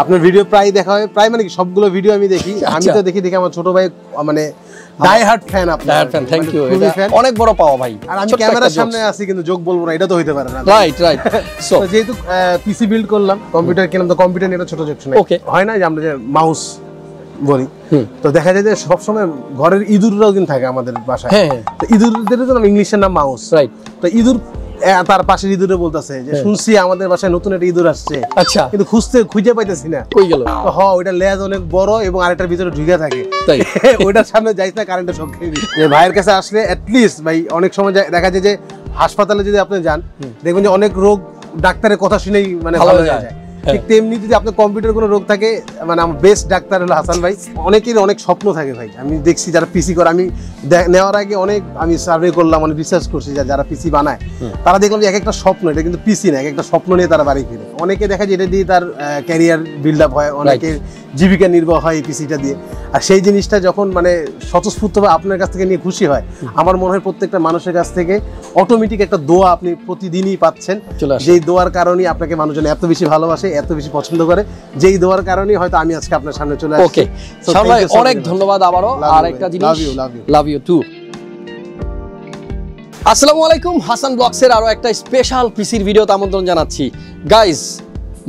আপনার ভিডিও প্রায় দেখা হয়, প্রায় মানে কি সবগুলো ভিডিও আমি দেখি। আমি তো দেখি আমার ছোট ভাই মানে ডাই হার্ড ফ্যান। আপনার die hard fan, thank you. অনেক বড় পাওয়া ভাই। আর আমি ক্যামেরার সামনে আছি কিন্তু যোগ বলবো না, এটা তো হইতে পারে না। Right right. সো যেহেতু পিসি বিল্ড করলাম, কম্পিউটার কিনলাম, তো কম্পিউটার নিয়ে ছোট যোগ শুনে হয় না যে আমরা যে মাউস বলি, তো দেখা যায় যে সবসময় ঘরের ইঁদুররাও কিন্তু থাকে আমাদের বাসায়। তো ইঁদুরদের জন্য ইংলিশের নাম মাউস, রাইট। তো ইঁদুর তার পাশে ইঁদুরে বলতেছে যে শুনছি আমাদের বাসায় নতুন একটা ইঁদুর আসছে, আচ্ছা, কিন্তু খুঁজে পাইতেছি না, কই গেল। তো ওইটা লেজ অনেক বড় এবং আরেকটার ভিতরে ঢুকে থাকে, তাই ওইটার সামনে যাইস না, কারেন্টের শক খেয়ে দিই। ভাইয়ের কাছে আসলে অ্যাটলিস্ট ভাই অনেক সময় দেখা যায় যে হাসপাতালে যদি আপনি যান, দেখবেন যে অনেক রোগ ডাক্তারের কথা শুনেই মানে ভালো হয়ে যায়। ঠিক তেমনি যদি আপনার কম্পিউটার কোনো রোগ থাকে, মানে আমার বেস্ট ডাক্তার হলো হাসান ভাই। অনেকের অনেক স্বপ্ন থাকে ভাই, আমি দেখছি যারা পিসি করে, আমি নেওয়ার আগে অনেক আমি সার্ভে করলাম, অনেক রিসার্চ করছি যারা পিসি বানায়, তারা দেখলাম যে এক একটা স্বপ্ন, এটা কিন্তু পিসি না, এক একটা স্বপ্ন নিয়ে তারা বাড়ি ফিরে। অনেকে দেখা যায় এটা দিয়ে তার ক্যারিয়ার বিল্ড আপ হয়, অনেকের জীবিকা নির্বাহ হয় এই পিসিটা দিয়ে। আর সেই জিনিসটা যখন মানে স্বতঃস্ফূর্তভাবে আপনার কাছ থেকে নিয়ে খুশি হয়, আমার মনে হয় প্রত্যেকটা মানুষের কাছ থেকে অটোমেটিক একটা দোয়া আপনি প্রতিদিনই পাচ্ছেন, যেই দোয়ার কারণেই আপনাকে মানুষজন এত বেশি ভালোবাসে, এত বেশি পছন্দ করে, যেই দোয়ার কারণেই হয়তো আমি আজকে আপনার সামনে চলে আসছি। ওকে সবাই অনেক ধন্যবাদ আবারো। আর একটা জিনিস, লাভ ইউ টু। আসসালামু আলাইকুম, হাসান ব্লগসের আরো একটা স্পেশাল পিসির ভিডিওতে আমন্ত্রণ জানাচ্ছি। গাইস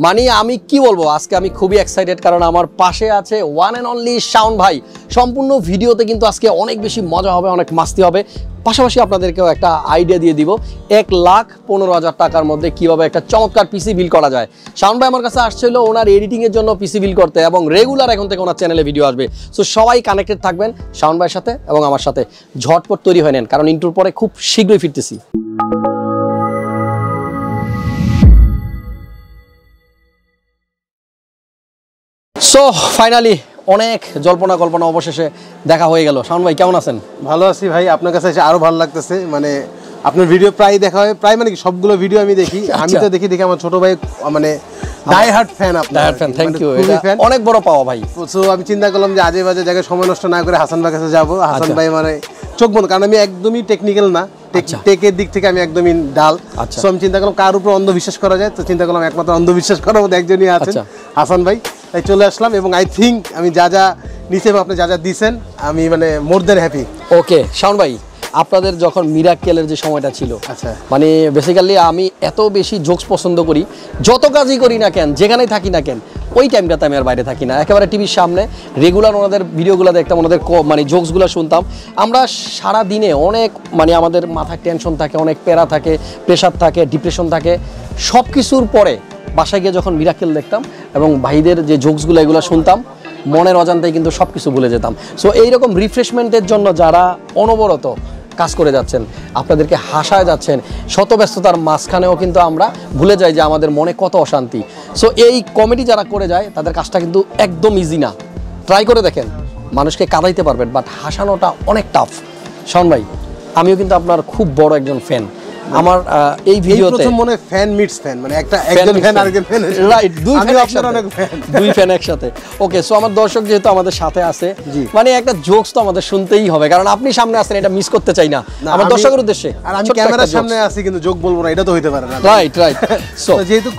মানে আমি কি বলবো, আজকে আমি খুবই এক্সাইটেড, কারণ আমার পাশে আছে ওয়ান অ্যান্ড অনলি শাওন ভাই। সম্পূর্ণ ভিডিওতে কিন্তু আজকে অনেক বেশি মজা হবে, অনেক মাস্তি হবে। পাশাপাশি আপনাদেরকেও একটা আইডিয়া দিয়ে দিব 1,15,000 টাকার মধ্যে কিভাবে একটা চমৎকার পিসি বিল করা যায়। শাওন ভাই আমার কাছে আসছিল ওনার এডিটিংয়ের জন্য পিসি বিল করতে, এবং রেগুলার এখন থেকে ওনার চ্যানেলে ভিডিও আসবে। সো সবাই কানেক্টেড থাকবেন শাওন ভাইয়ের সাথে এবং আমার সাথে। ঝটপট তৈরি হয়ে নেন, কারণ ইন্টুর পরে খুব শীঘ্রই ফিরতেছি। সো ফাইনালি অনেক জল্পনা কল্পনা অবশেষে দেখা হয়ে গেল। শাওন ভাই কেমন আছেন? ভালো আছি ভাই, আপনার কাছে এসে আরো ভালো লাগতেছে। মানে আপনার ভিডিও প্রায় দেখা হয়, প্রায় মানে কি সবগুলো ভিডিও আমি দেখি। আমি তো দেখি আমার ছোট ভাই মানে ডাই হার্ড ফ্যান। আপনার die hard fan, thank you. অনেক বড় পাওয়া ভাই। সো আমি চিন্তা করলাম যে আজে বাজে জায়গায় সময় নষ্ট না করে হাসান ভাইয়ের কাছে যাবো। হাসান ভাই মানে চোখ বন্ধ, কারণ আমি একদমই টেকনিক্যাল না, টেকের দিক থেকে আমি একদমই ডাল। সো আমি চিন্তা করলাম কার উপর অন্ধবিশ্বাস করা যায়, তো চিন্তা করলাম একমাত্র অন্ধবিশ্বাস করার মধ্যে একজনই আছেন, হাসান ভাই। তাই চলে আসলাম, এবং আই থিঙ্ক আমি যা যা নিচে আপনি যা যা দিয়েছেন, আমি মানে মোর দেন হ্যাপি। ওকে শাওন ভাই, আপনাদের যখন মিরাক্কেলের যে সময়টা ছিল, আচ্ছা, মানে বেসিক্যালি আমি এত বেশি জোকস পছন্দ করি, যত কাজই করি না কেন, যেখানেই থাকি না কেন, ওই টাইমটাতে আমি আর বাইরে থাকি না, একেবারে টিভির সামনে রেগুলার ওনাদের ভিডিওগুলো দেখতাম, ওনাদের মানে জোকসগুলো শুনতাম। আমরা সারা দিনে অনেক মানে আমাদের মাথায় টেনশন থাকে, অনেক প্যারা থাকে, প্রেশার থাকে, ডিপ্রেশন থাকে, সব কিছুর পরে বাসায় গিয়ে যখন মিরাক্কেল দেখতাম এবং ভাইদের যে জোকসগুলো এগুলো শুনতাম, মনের অজান্তেই কিন্তু সব কিছু ভুলে যেতাম। সো এইরকম রিফ্রেশমেন্টের জন্য যারা অনবরত কাজ করে যাচ্ছেন, আপনাদেরকে হাসায় যাচ্ছেন, শত ব্যস্ততার মাঝখানেও কিন্তু আমরা ভুলে যাই যে আমাদের মনে কত অশান্তি। সো এই কমেডি যারা করে যায় তাদের কাজটা কিন্তু একদম ইজি না। ট্রাই করে দেখেন, মানুষকে কাঁদাইতে পারবেন, বাট হাসানোটা অনেক টাফ। শাওন ভাই, আমিও কিন্তু আপনার খুব বড় একজন ফ্যান। আমার এই ভিডিওতে প্রথম মনে ফ্যান মিটস ফ্যান, মানে একজন ফ্যান আরেকজন ফ্যান, রাইট, দুই ফ্যান একসাথে। ওকে, সো আমার দর্শক যেহেতু আমাদের সাথে আছে, মানে একটা জোকস তো আমাদের শুনতেই হবে, কারণ আপনি সামনে আছেন, এটা মিস করতে চাই না আমার দর্শকের উদ্দেশ্যে। আর আমি ক্যামেরার সামনে আছি কিন্তু যোগ বলবো না, এটা তো হইতে পারে না। Right right. সো যেহেতু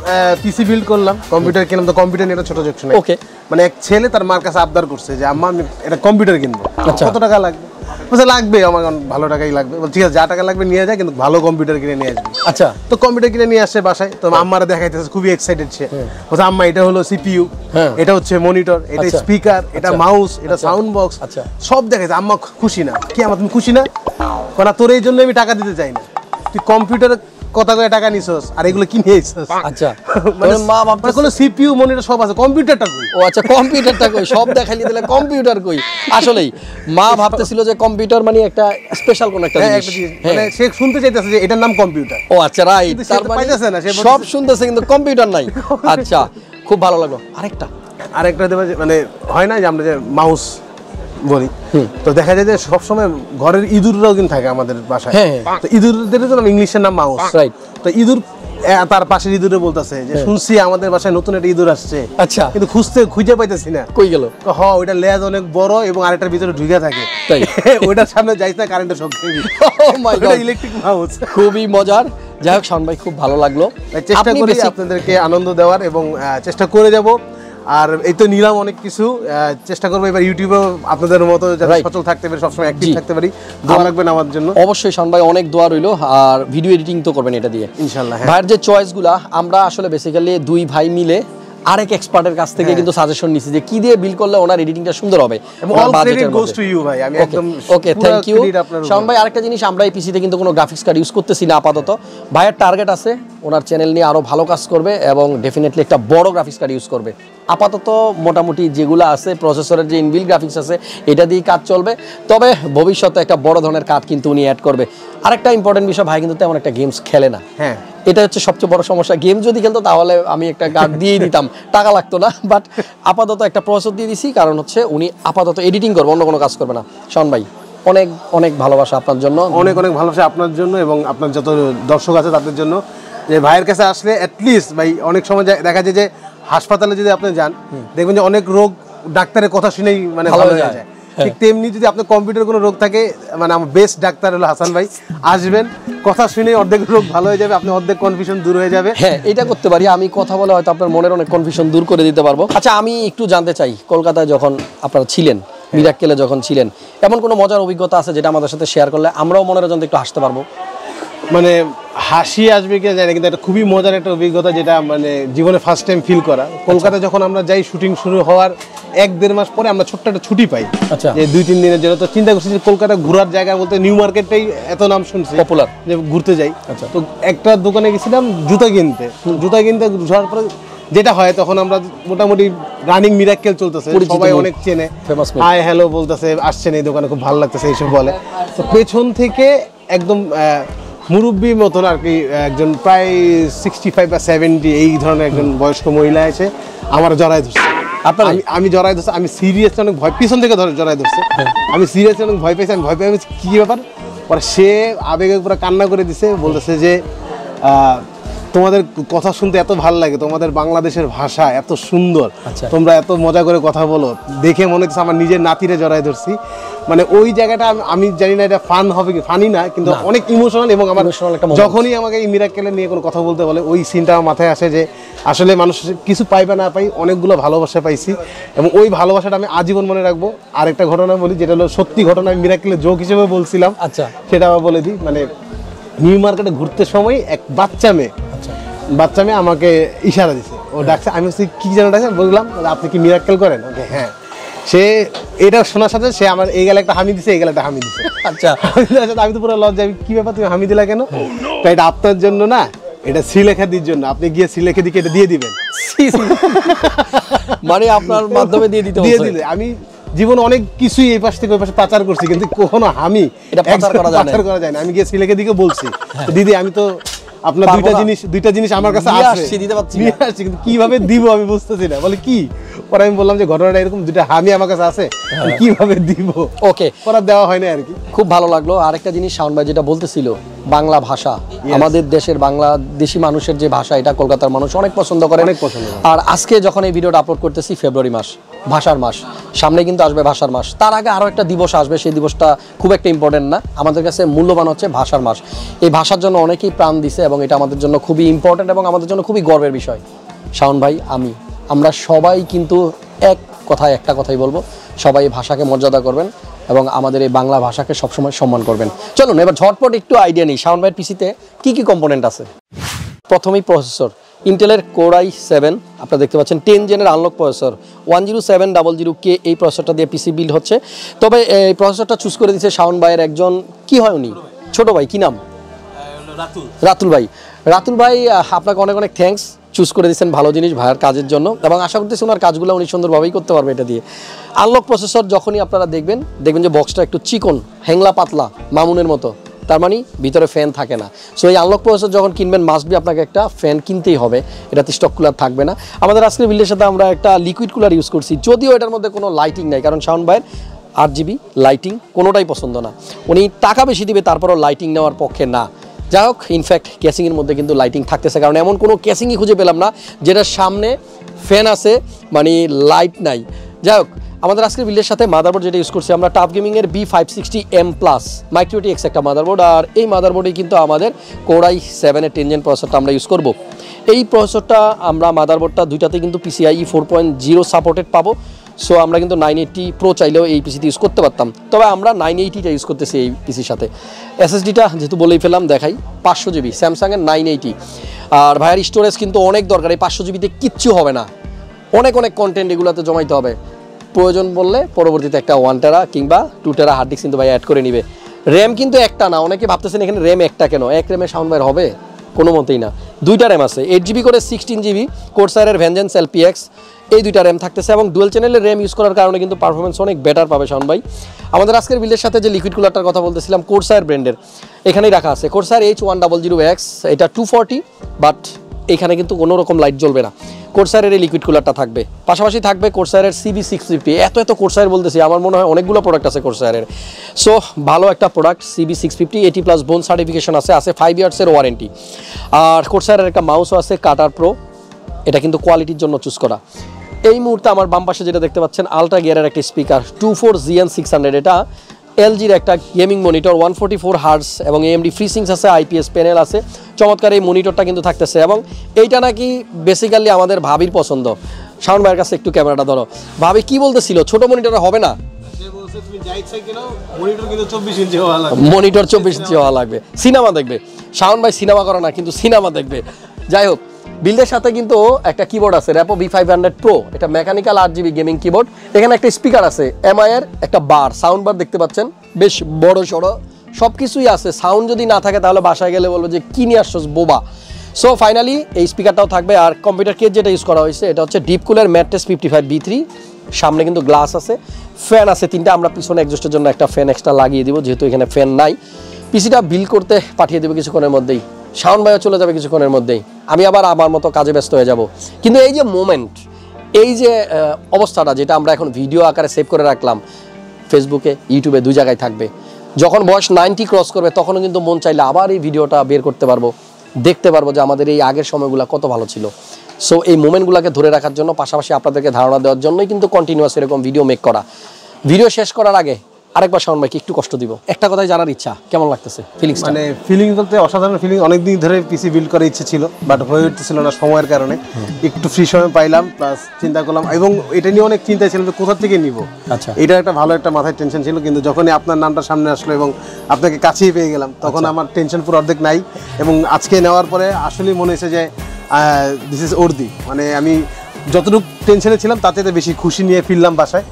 পিসি বিল্ড করলাম, কম্পিউটার কিনলাম, তো কম্পিউটার নিয়ে ছোট যোগ শুনে। ওকে, মানে এক ছেলে তার মার কাছে আবদার করছে যে আম্মা আমি এটা কম্পিউটার কিনবো, কত টাকা লাগবে? বলছে লাগবে আমার ভালো টাকাই লাগবে। বল ঠিক আছে, যা টাকা লাগবে নিয়ে যায়, কিন্তু ভালো কম্পিউটার কিনে নিয়ে আসবে। আচ্ছা, তো কম্পিউটার কিনে নিয়ে আসে বাসায়, তো আম্মারা দেখাইতেছে, খুবই এক্সাইটেড সে। বলছে আম্মা এটা হলো সিপিইউ, এটা হচ্ছে মনিটর, এটা স্পিকার, এটা মাউস, এটা সাউন্ড বক্স, সব দেখাইছে। আম্মা খুশি না। কি আম্মা তুমি খুশি না? কারণ তোর এই জন্য আমি টাকা দিতে চাই না, তুই কম্পিউটার কথা করে টাকা নিছস আর এগুলো কিনে আইছস। আচ্ছা, মানে মা ভাবতেছে কোন সিপিইউ মনিটর সব আছে, কম্পিউটারটা কই? ও আচ্ছা, কম্পিউটারটা কই? সব দেখাইলি দিলে কম্পিউটার কই? আসলেই মা ভাবতেছিল যে কম্পিউটার মানে একটা স্পেশাল কোন একটা জিনিস, মানে সে শুনতে চাইতেছে যে এটার নাম কম্পিউটার। ও আচ্ছা, রাইট, তার মানে সব শুনতেছে কিন্তু কম্পিউটার নাই। আচ্ছা, খুব ভালো লাগলো। আরেকটা মানে হয় না যে আমরা যে মাউস বলি, তো দেখা যায় যে সবসময় ঘরের ইঁদুররাও কিন্তু থাকে আমাদের বাসায়। তো ইঁদুরদের জন্য ইংলিশের নাম মাউস, রাইট। তো ইঁদুর তার পাশে ইঁদুরে বলতেছে যে শুনছি আমাদের বাসায় নতুন একটা ইঁদুর আসছে, আচ্ছা, কিন্তু খুঁজে পাইতেছি না, কই গেল। ওইটা লেজ অনেক বড় এবং আরেকটার ভিতরে ঢুকে থাকে, তাই ওইটার সামনে যাইস না, কারেন্টের শক খেয়ে দিই। ও মাই গড, ইলেকট্রিক মাউস, খুবই মজার। যাই হোক শাওন ভাই, খুব ভালো লাগলো। চেষ্টা করি আপনাদেরকে আনন্দ দেওয়ার, এবং চেষ্টা করে যাব আর এই তো নিলাম অনেক কিছু, চেষ্টা করবো এবার ইউটিউবে আপনাদের মতো যাতে সচল থাকতে পারি, সবসময় অ্যাক্টিভ থাকতে পারি। দোয়া রাখবেন আমার জন্য। অবশ্যই শাওন ভাই, অনেক দোয়া রইলো। আর ভিডিও এডিটিং তো করবেন এটা দিয়ে ইনশাআল্লাহ। ভাইয়ের যে চয়েসগুলা আমরা আসলে বেসিক্যালি দুই ভাই মিলে আরেক এক্সপার্টের কাছ থেকে কিন্তু সাজেশন নিছি যে কি দিয়ে বিল করলে ওনার এডিটিংটা সুন্দর হবে। এবং all credit goes to you ভাই, আমি একদম ওকে, থ্যাংক ইউ শাওন ভাই। আরেকটা জিনিস, আমরা এই পিসিতে কিন্তু কোনো গ্রাফিক্স কার্ড ইউজ করতেছি না আপাতত। ভাইয়ের টার্গেট আছে ওনার চ্যানেল নিয়ে আরো ভালো কাজ করবে এবং ডেফিনেটলি একটা বড় গ্রাফিক্স কার্ড ইউজ করবে। আপাতত মোটামুটি যেগুলো আছে প্রসেসরের যে ইনবিল্ট গ্রাফিক্স আছে এটা দিয়ে কাজ চলবে, তবে ভবিষ্যতে একটা বড় ধরনের কার্ড কিন্তু উনি অ্যাড করবে। আরেকটা ইম্পর্টেন্ট বিষয়, ভাই কিন্তু তেমন একটা গেমস খেলে না। হ্যাঁ, এটা হচ্ছে সবচেয়ে বড় সমস্যা। গেম যদি খেলতো তাহলে আমি একটা কার্ড দিয়ে দিতাম, টাকা লাগতো না। বাট আপাতত একটা প্রসেসর দিয়ে দিছি, কারণ হচ্ছে উনি আপাতত এডিটিং করবে, অন্য কোনো কাজ করবে না। শাওন ভাই অনেক অনেক ভালোবাসা আপনার জন্য, অনেক অনেক ভালোবাসা আপনার জন্য এবং আপনার যত দর্শক আছে তাদের জন্য। যে ভাইয়ের কাছে আসলে অ্যাটলিস্ট ভাই অনেক সময় দেখা যায় যে হাসপাতালে যদি আপনি যান দেখবেন যে অনেক রোগ ডাক্তারের কথা শুনেই মানে ভালো হয়ে যায়। ঠিক তেমনি যদি আপনার কম্পিউটার কোনো রোগ থাকে, মানে আমার বেস্ট ডাক্তার হলো হাসান ভাই, আসবেন কথা শুনে অর্ধেক রোগ ভালো হয়ে যাবে, আপনি অর্ধেক কনফিউশন দূর হয়ে যাবে। হ্যাঁ, এটা করতে পারি আমি, কথা বলে হয়তো আপনার মনের অনেক কনফিউশন দূর করে দিতে পারবো। আচ্ছা, আমি একটু জানতে চাই, কলকাতায় যখন আপনারা ছিলেন, মিরাক্কেলে যখন ছিলেন, এমন কোনো মজার অভিজ্ঞতা আছে যেটা আমাদের সাথে শেয়ার করলে আমরাও মনের জন্য একটু হাসতে পারবো? মানে হাসি আসবে কিনা জানি, কিন্তু একটা খুবই মজার একটা অভিজ্ঞতা যেটা মানে জীবনে ফার্স্ট টাইম ফিল করা। কলকাতায় যখন আমরা যাই শুটিং শুরু হওয়ার 1-1.5 মাস পরে আমরা ছোট্ট একটা ছুটি পাই, যে 2-3 দিনের জন্য। তো চিন্তা করছি যে কলকাতা ঘোরার জায়গা বলতে নিউ মার্কেটটাই এত নাম শুনছি পপুলার, যে ঘুরতে যাই। তো একটা দোকানে গেছিলাম জুতা কিনতে, যাওয়ার পরে যেটা হয় তখন আমরা মোটামুটি রানিং মিরাক্কেল চলতেছে, সবাই অনেক চেনে, হাই হ্যালো বলতেছে, আসছেন এই দোকানে খুব ভালো লাগতেছে এইসব বলে। তো পেছন থেকে একদম মুরব্বীর মতন আর কি একজন প্রায় 65 বা 70 এই ধরনের একজন বয়স্ক মহিলা এসে আমার জড়ায় ধরছে। আমি জড়ায় ধরছে, আমি সিরিয়াসলি অনেক ভয়, পিছন থেকে জড়ায় ধরছে, আমি সিরিয়াসলি অনেক ভয় পেয়েছি। আমি ভয় পেয়ে কি ব্যাপার, পরে সে আবেগে পুরো কান্না করে দিছে, বলতেছে যে তোমাদের কথা শুনতে এত ভালো লাগে, তোমাদের বাংলাদেশের ভাষা এত সুন্দর, তোমরা এত মজা করে কথা বলো, দেখে মনে হচ্ছে আমার নিজের নাতিরে জড়ায় ধরছি। মানে ওই জায়গাটা আমি জানি না এটা ফান হবে কি ফানি না, কিন্তু অনেক ইমোশনাল। এবং আমার যখনই আমাকে এই মিরাক্কেল নিয়ে কোনো কথা বলতে বলে ওই সিনটা আমার মাথায় আসে যে আসলে মানুষ কিছু পাই বা না পাই, অনেকগুলো ভালোবাসা পাইছি এবং ওই ভালোবাসাটা আমি আজীবন মনে রাখবো। আরেকটা ঘটনা বলি, যেটা হলো সত্যি ঘটনা, আমি মিরাক্কেলের জোক হিসেবে বলছিলাম, সেটা আবার বলে দিই। মানে নিউ মার্কেটে ঘুরতে সময় এক বাচ্চা মেয়ে আমাকে ইশারা দিছে, ও ডাকছে, আমি কি যেন ডাকছে, বললাম আপনি কি মিরাক্কেল করেন? ওকে, হ্যাঁ। সে এটা শোনার সাথে সে আমার এই গেলে একটা হামি দিছে, এই গেলে একটা হামি দিছে। আচ্ছা, আমি তো পুরো লজ্জা, কি ব্যাপার তুমি হামি দিলা কেন? তো এটা আপনার জন্য না, এটা শ্রীলেখাদির জন্য, আপনি গিয়ে শ্রীলেখাদিকে এটা দিয়ে দিবেন। মানে আপনার মাধ্যমে দিয়ে দিতে দিলে আমি জীবনে অনেক কিছুই এই পাশ থেকে ওই পাশে পাচার করছি, কিন্তু কখনো আমি এটা পাচার করা ওকে, পরে দেওয়া হয় না আর কি। খুব ভালো লাগলো। আরেকটা জিনিস শাওন ভাই যেটা বলতেছিল, বাংলা ভাষা, আমাদের দেশের বাংলাদেশি মানুষের যে ভাষা, এটা কলকাতার মানুষ অনেক পছন্দ করে। আর আজকে যখন এই ভিডিওটা আপলোড করতেছি, ফেব্রুয়ারি মাস, ভাষার মাস, সামনে কিন্তু আসবে ভাষার মাস। তার আগে আরো একটা দিবস আসবে, সেই দিবসটা খুব একটা ইম্পর্টেন্ট না, আমাদের কাছে মূল্যবান হচ্ছে ভাষার মাস। এই ভাষার জন্য অনেকেই প্রাণ দিছে এবং এটা আমাদের জন্য খুবই ইম্পর্টেন্ট এবং আমাদের জন্য খুবই গর্বের বিষয়। শাওন ভাই, আমরা সবাই কিন্তু একটা কথাই বলবো, সবাই ভাষাকে মর্যাদা করবেন এবং আমাদের এই বাংলা ভাষাকে সবসময় সম্মান করবেন। চলুন এবার ঝটপট একটু আইডিয়া নিই শাওন ভাইয়ের পিসিতে কি কি কম্পোনেন্ট আছে। প্রথমেই প্রসেসর, ইন্টেলের Core i7, আপনারা দেখতে পাচ্ছেন 10 জেনের আনলক প্রসেসর, 10700K এই প্রসেসরটা দিয়ে পিসি বিল্ড হচ্ছে। তবে এই প্রসেসরটা চুজ করে দিয়েছে শাওন ভাইয়ের একজন, কি হয় উনি, ছোট ভাই, কি নাম? রাতুল ভাই। রাতুল ভাই, আপনাকে অনেক অনেক থ্যাঙ্কস, চুজ করে দিচ্ছেন ভালো জিনিস ভাইয়ের কাজের জন্য এবং আশা করতেছি ওনার কাজগুলো উনি সুন্দরভাবেই করতে পারবে এটা দিয়ে। আনলক প্রসেসর যখনই আপনারা দেখবেন যে বক্সটা একটু চিকন, হ্যাংলা পাতলা, মামুনের মতো, তার মানে ভিতরে ফ্যান থাকে না। সো এই আনলক প্রসেসর যখন কিনবেন মাস্ট বি আপনাকে একটা ফ্যান কিনতেই হবে, এটাতে স্টক কুলার থাকবে না। আমাদের আজকের বিল্ডের সাথে আমরা একটা লিকুইড কুলার ইউজ করছি, যদিও এটার মধ্যে কোনো লাইটিং নাই, কারণ শাওন ভাইয়ের RGB লাইটিং কোনোটাই পছন্দ না, উনি টাকা বেশি দিবে তারপরও লাইটিং নেওয়ার পক্ষে না। যাই হোক, ইনফ্যাক্ট কেসিংয়ের মধ্যে কিন্তু লাইটিং থাকতেছে, কারণ এমন কোনো কেসিংই খুঁজে পেলাম না যেটার সামনে ফ্যান আছে মানে লাইট নাই। যাই হোক, আমাদের আজকের বিল্ডের সাথে মাদারবোর্ড যেটা ইউজ করছি আমরা, টাফ গেমিংয়ের B560M+ মাইক্রো TX একটা মাদারবোর্ড, আর এই মাদারবোর্ডে কিন্তু আমাদের Core i7 এর 10 জেন প্রসেসরটা আমরা ইউজ করব। এই প্রসেসরটা আমরা মাদারবোর্ডটা দুইটাতে কিন্তু PCIe 4.0 সাপোর্টেড পাবো। সো আমরা কিন্তু 980 Pro চাইলেও এই পিসিতে ইউজ করতে পারতাম, তবে আমরা 980টা ইউজ করতেছি এই পিসির সাথে। SSDটা যেহেতু বলেই ফেলাম দেখাই, 500 GB স্যামসাংয়ের 980। আর ভাইয়ার স্টোরেজ কিন্তু অনেক দরকার, এই 500 GBতে কিচ্ছু হবে না, অনেক কন্টেন্ট এগুলোতে জমাইতে হবে। প্রয়োজন বললে পরবর্তীতে একটা 1 টেরা কিংবা 2 টেরা হার্ড ডিস্ক কিন্তু ভাই অ্যাড করে নিবে। র্যাম কিন্তু একটা না, অনেকে ভাবতেছেন এখানে র্যাম একটা কেন, এক র্যামে সাউন্ডবার হবে, কোনো মতেই না। 2টা র্যাম আছে, 8GB করে 16 GB কোরসায়ারের ভেঞ্জেন্স LPX, এই 2টা র্যাম থাকতেছে এবং ডুয়াল চ্যানেলের র্যাম ইউজ করার কারণে কিন্তু পারফরমেন্স অনেক বেটার পাবে শাওন ভাই। আমাদের আজকের বিল্ডের সাথে যে লিকুইড কুলারটার কথা বলতেছিলাম কোরসায়ার ব্র্যান্ডের, এখানেই রাখা আছে কোরসায়ার H100X, এটা 240, বাট এখানে কিন্তু কোনো রকম লাইট জ্বলবে না। কোরসায়ারের এই লিকুইড কুলারটা থাকবে, পাশাপাশি থাকবে কোরসায়ারের CB650। এত কোরসায়ার বলতেছি, আমার মনে হয় অনেকগুলো প্রোডাক্ট আছে কোরসায়ারের। সো ভালো একটা প্রোডাক্ট CB650, 80+ বোন সার্টিফিকেশন আছে 5 ইয়ার্সের ওয়ারেন্টি। আর কোরসায়ারের একটা মাউসও আছে কাটার প্রো, এটা কিন্তু কোয়ালিটির জন্য চুজ করা। এই মুহূর্তে আমার বাম পাশে যেটা দেখতে পাচ্ছেন UltraGear একটা স্পিকার 24GN600, এটা LGর একটা গেমিং মনিটর 144 হার্টজ এবং AMD FreeSync আছে, IPS প্যানেল আছে, চমৎকার এই মনিটরটা কিন্তু থাকতেছে। এবং এইটা নাকি বেসিক্যালি আমাদের ভাবির পছন্দ। শাওন ভাইয়ের কাছে একটু ক্যামেরাটা ধরো, ভাবি কি বলতেছিল, ছোট মনিটরে হবে না, মনিটর 24 ইঞ্চি হওয়া লাগবে, সিনেমা দেখবে। শাওন ভাই সিনেমা করে না, কিন্তু সিনেমা দেখবে। যাই হোক, বিল্ডের সাথে কিন্তু একটা কিবোর্ড আছে Rapoo V500 PRO, এটা মেকানিক্যাল 8GB গেমিং কিবোর্ড। এখানে একটা স্পিকার আছে MI এর, একটা বার, সাউন্ড বার দেখতে পাচ্ছেন, বেশ বড় সড়ো, সব কিছুই আছে। সাউন্ড যদি না থাকে তাহলে বাসায় গেলে বলবো যে কি নিয়ে আসছস বোবা। সো ফাইনালি এই স্পিকারটাও থাকবে। আর কম্পিউটার কেস যেটা ইউজ করা হয়েছে এটা হচ্ছে ডিপকুলের MATREXX 55B3, সামনে কিন্তু গ্লাস আছে, ফ্যান আছে 3টা, আমরা পিছনে এক্সস্টের জন্য একটা ফ্যান এক্সট্রা লাগিয়ে দিব, যেহেতু এখানে ফ্যান নাই। পিসিটা বিল করতে পাঠিয়ে দেবো কিছুক্ষণের মধ্যেই, শাওন ভাইও চলে যাবে কিছুক্ষণের মধ্যেই, আমি আবার আমার মতো কাজে ব্যস্ত হয়ে যাব। কিন্তু এই যে মোমেন্ট, এই যে অবস্থাটা যেটা আমরা এখন ভিডিও আকারে সেভ করে রাখলাম, ফেসবুকে ইউটিউবে 2 জায়গায় থাকবে, যখন বয়স 90 ক্রস করবে তখনও কিন্তু মন চাইলে আবার এই ভিডিওটা বের করতে পারবো, দেখতে পারবো যে আমাদের এই আগের সময়গুলো কত ভালো ছিল। সো এই মোমেন্টগুলোকে ধরে রাখার জন্য, পাশাপাশি আপনাদেরকে ধারণা দেওয়ার জন্যই কিন্তু কন্টিনিউয়াস এরকম ভিডিও মেক করা। ভিডিও শেষ করার আগে আরেকবার শাওন ভাইকে একটু কষ্ট দিব, একটা কথাই জানার ইচ্ছা, কেমন লাগতেছে ফিলিংস? মানে ফিলিং বলতে অসাধারণ ফিলিং। অনেকদিন ধরে পিসি বিল্ড করার ইচ্ছে ছিল, বাট হয়ে উঠতেছিল না সময়ের কারণে। একটু ফ্রি সময় পাইলাম, প্লাস চিন্তা করলাম, এবং এটা নিয়ে অনেক চিন্তা ছিল যে কোথা থেকে নিব। আচ্ছা, এটা একটা ভালো একটা মাথায় টেনশন ছিল, কিন্তু যখনই আপনার নামটা সামনে আসলো এবং আপনাকে কাছেই পেয়ে গেলাম, তখন আমার টেনশন পুরো অর্ধেক নাই। এবং আজকে নেওয়ার পরে আসলেই মনে হয়েছে যে দিস ইজ ওর্দি। মানে আমি যতটুকু টেনশনে ছিলাম তার থেকে বেশি খুশি নিয়ে ফিরলাম বাসায়।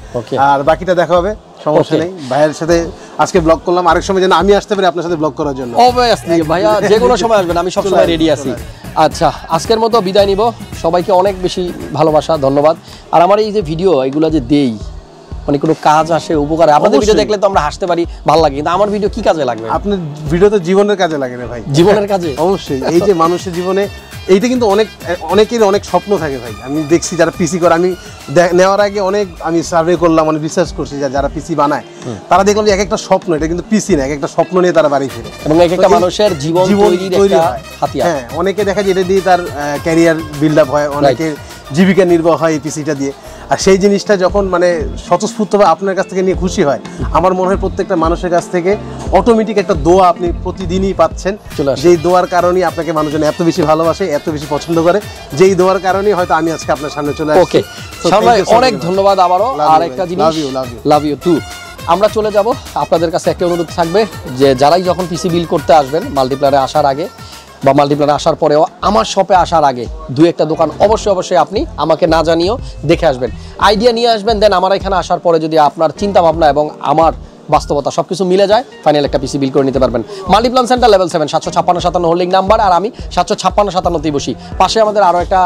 আর বাকিটা দেখা হবে, সমস্যা নেই। ভাইয়ের সাথে আজকে ব্লগ করলাম, আরেক সময় যেন আমি আসতে পারি আপনার সাথে ব্লগ করার জন্য। অবভিয়াসলি ভাইয়া, যে কোনো সময় আসবেন, আমি সবসময় রেডি আছি। আচ্ছা, আজকের মতো বিদায় নিব, সবাইকে অনেক বেশি ভালোবাসা, ধন্যবাদ। আর আমার এই যে ভিডিও এগুলো যে দেই, মানে কোনো কাজ আসে, উপকার, আপনাদের ভিডিও দেখলে তো আমরা হাসতে পারি, ভালো লাগে, কিন্তু আমার ভিডিও কি কাজে লাগবে? আপনার ভিডিও তো জীবনের কাজে লাগে রে ভাই, জীবনের কাজে অবশ্যই। এই যে মানুষের জীবনে এইটা কিন্তু অনেকের অনেক স্বপ্ন থাকে ভাই। আমি দেখছি যারা পিসি করে, আমি নেওয়ার আগে আমি সার্ভে করলাম, অনেক রিসার্চ করছি, যারা পিসি বানায় তারা দেখলাম যে এক একটা স্বপ্ন, এটা কিন্তু পিসি না, এক একটা স্বপ্ন নিয়ে তারা বাড়ি ফিরে, এবং এক একটা মানুষের জীবন তৈরি হয়। হ্যাঁ, অনেকে দেখা যায় এটা দিয়ে তার ক্যারিয়ার বিল্ড আপ হয়, অনেকের জীবিকা নির্বাহ হয় এই পিসিটা দিয়ে। আর সেই জিনিসটা যখন মানে স্বতঃস্ফূর্তভাবে আপনার কাছ থেকে নিয়ে খুশি হয়, আমার মনে হয় প্রত্যেকটা মানুষের কাছ থেকে অটোমেটিক একটা দোয়া আপনি প্রতিদিনই পাচ্ছেন, যেই দোয়ার কারণেই আপনাকে মানুষজন এত বেশি ভালোবাসে, এত বেশি পছন্দ করে, যেই দোয়ার কারণেই হয়তো আমি আজকে আপনার সামনে চলে আসছি। ওকে সবাই অনেক ধন্যবাদ আবারও। আর একটা জিনিস, লাভ ইউ টু। আমরা চলে যাব, আপনাদের কাছে একটা অনুরোধ থাকবে যে যারাই যখন পিসি বিল করতে আসবেন, মাল্টিপ্লারে আসার আগে বা মাল্টিপ্লানে আসার পরেও, আমার শপে আসার আগে 2-1টা দোকান অবশ্যই আপনি আমাকে না জানিয়েও দেখে আসবেন, আইডিয়া নিয়ে আসবেন। দেন আমার এখানে আসার পরে যদি আপনার চিন্তা ভাবনা এবং আমার বাস্তবতা সবকিছু মিলে যায়, ফাইনাল একটা পিসি বিল করে নিতে পারবেন। Multiplan center level 7, 75657 holding number, আর আমি 75657 বসি। পাশে আমাদের আরও একটা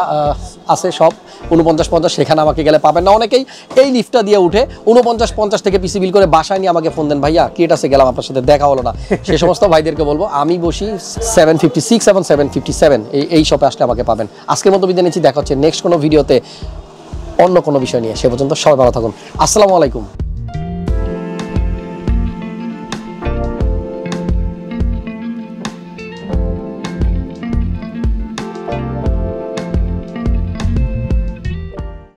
আছে সব 4950, সেখানে আমাকে গেলে পাবেন না। অনেকেই এই লিফটটা দিয়ে উঠে 4950 থেকে পিসি বিল করে বাসায় নিয়ে আমাকে ফোন দেন, ভাইয়া কেটাসে গেলাম, আপনার সাথে দেখা হলো না। সে সমস্ত ভাইদেরকে বলবো আমি বসি 756 এবং 757, এই শপে আসলে আমাকে পাবেন। আজকের মতো বিদায় নিচ্ছি, দেখা হচ্ছে নেক্সট কোনো ভিডিওতে অন্য কোনো বিষয় নিয়ে। সে পর্যন্ত সবাই ভালো থাকুন, আসসালামু আলাইকুম।